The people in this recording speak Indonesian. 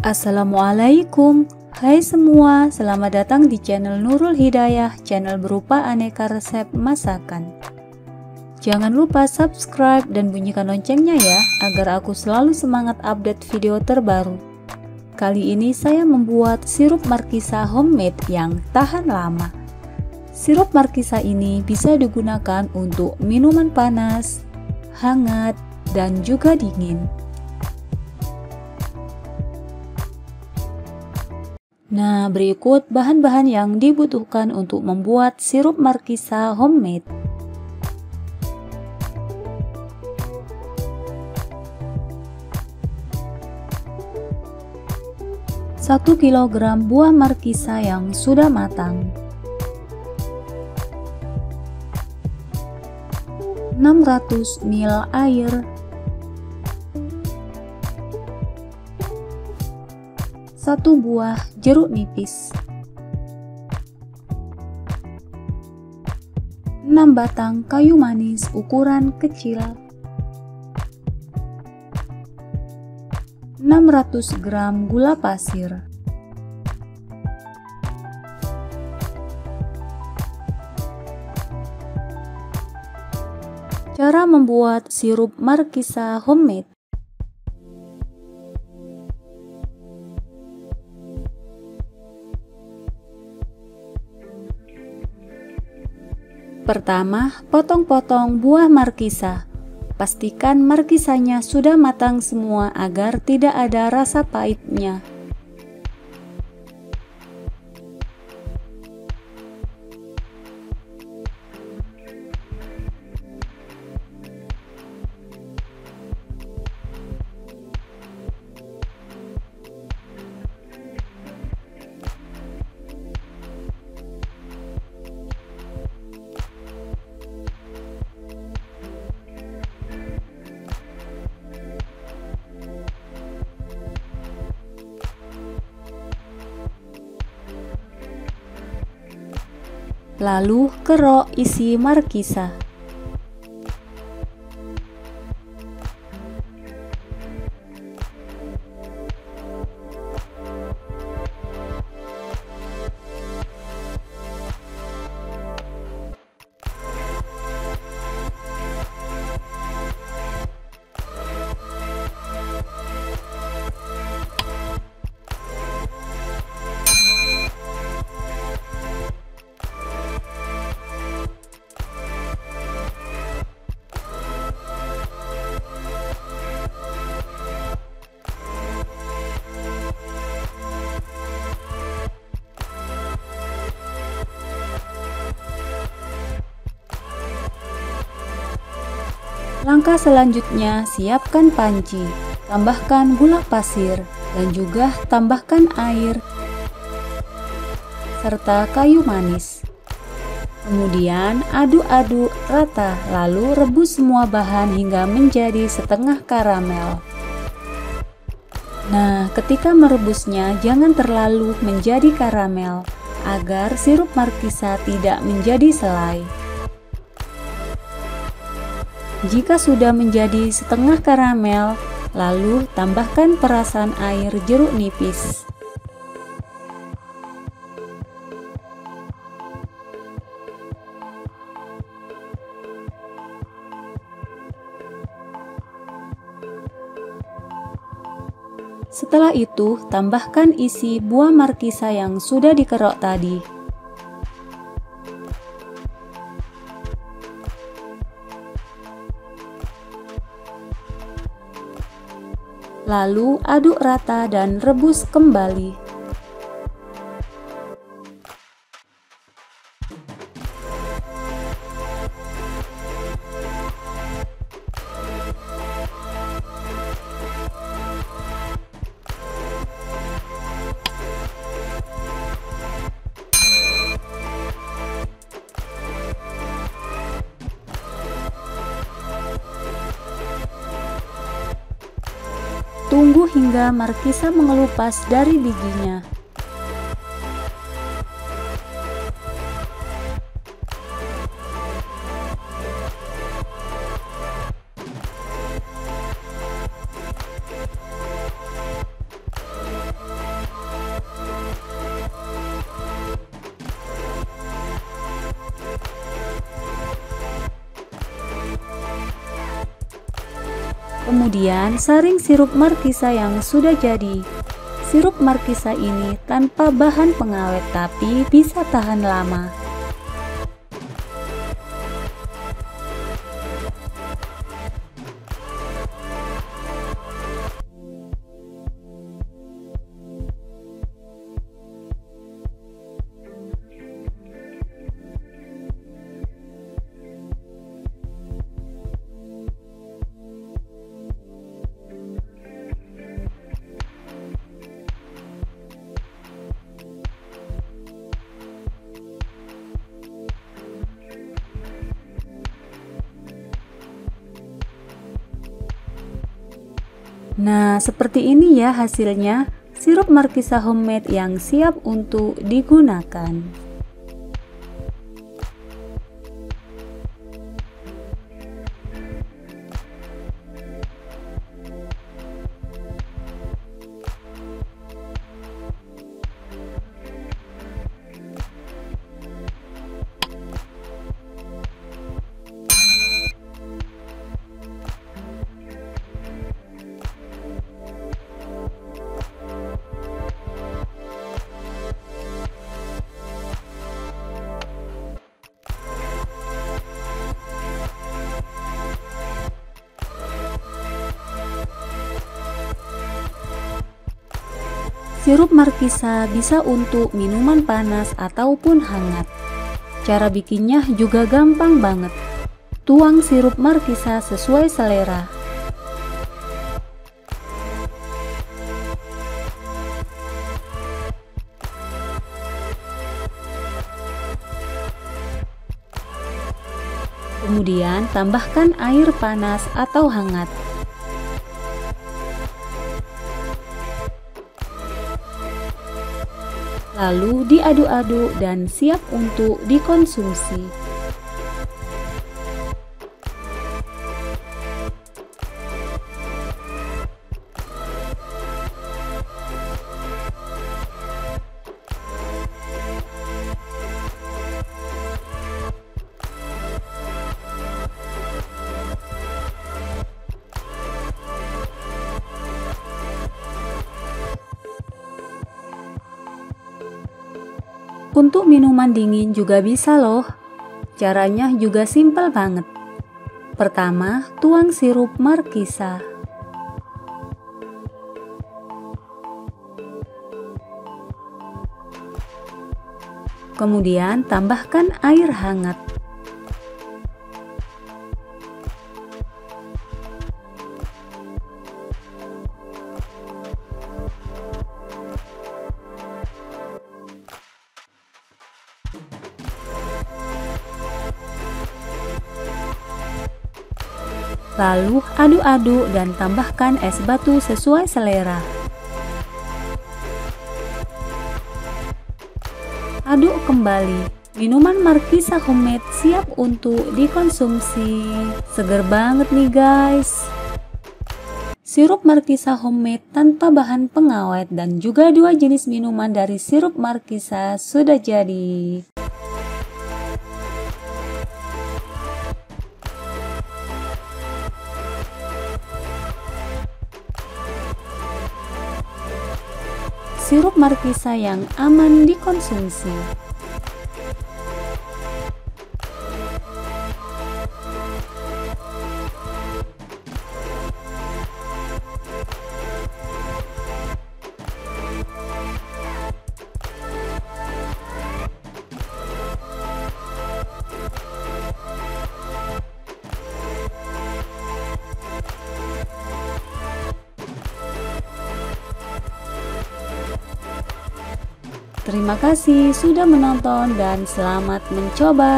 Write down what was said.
Assalamualaikum. Hai semua, selamat datang di channel Nurul Hidayah, channel berupa aneka resep masakan. Jangan lupa subscribe dan bunyikan loncengnya ya, agar aku selalu semangat update video terbaru. Kali ini saya membuat sirup markisa homemade yang tahan lama. Sirup markisa ini bisa digunakan untuk minuman panas, hangat, dan juga dingin. Nah, berikut bahan-bahan yang dibutuhkan untuk membuat sirup markisa homemade. 1 kg buah markisa yang sudah matang, 600 ml air, 1 buah jeruk nipis, 6 batang kayu manis ukuran kecil, 600 gram gula pasir. Cara membuat sirup markisa homemade. Pertama, potong-potong buah markisa. Pastikan markisanya sudah matang semua agar tidak ada rasa pahitnya. Lalu kerok isi markisa. Langkah selanjutnya, siapkan panci, tambahkan gula pasir, dan juga tambahkan air serta kayu manis. Kemudian aduk-aduk rata, lalu rebus semua bahan hingga menjadi setengah karamel. Nah, ketika merebusnya jangan terlalu menjadi karamel agar sirup markisa tidak menjadi selai. Jika sudah menjadi setengah karamel, lalu tambahkan perasan air jeruk nipis. Setelah itu, tambahkan isi buah markisa yang sudah dikerok tadi. Lalu aduk rata dan rebus kembali. Tunggu hingga markisa mengelupas dari bijinya. Kemudian saring sirup markisa yang sudah jadi. Sirup markisa ini tanpa bahan pengawet tapi bisa tahan lama. Nah, seperti ini ya hasilnya, sirup markisa homemade yang siap untuk digunakan. Sirup markisa bisa untuk minuman panas ataupun hangat. Cara bikinnya juga gampang banget. Tuang sirup markisa sesuai selera. Kemudian tambahkan air panas atau hangat. Lalu diaduk-aduk dan siap untuk dikonsumsi. Untuk minuman dingin juga bisa loh. Caranya juga simpel banget. Pertama, tuang sirup markisa. Kemudian tambahkan air hangat. Lalu aduk-aduk dan tambahkan es batu sesuai selera. Aduk kembali. Minuman markisa homemade siap untuk dikonsumsi. Seger banget nih guys. Sirup markisa homemade tanpa bahan pengawet dan juga dua jenis minuman dari sirup markisa sudah jadi. Sirup markisa yang aman dikonsumsi. Terima kasih sudah menonton dan selamat mencoba.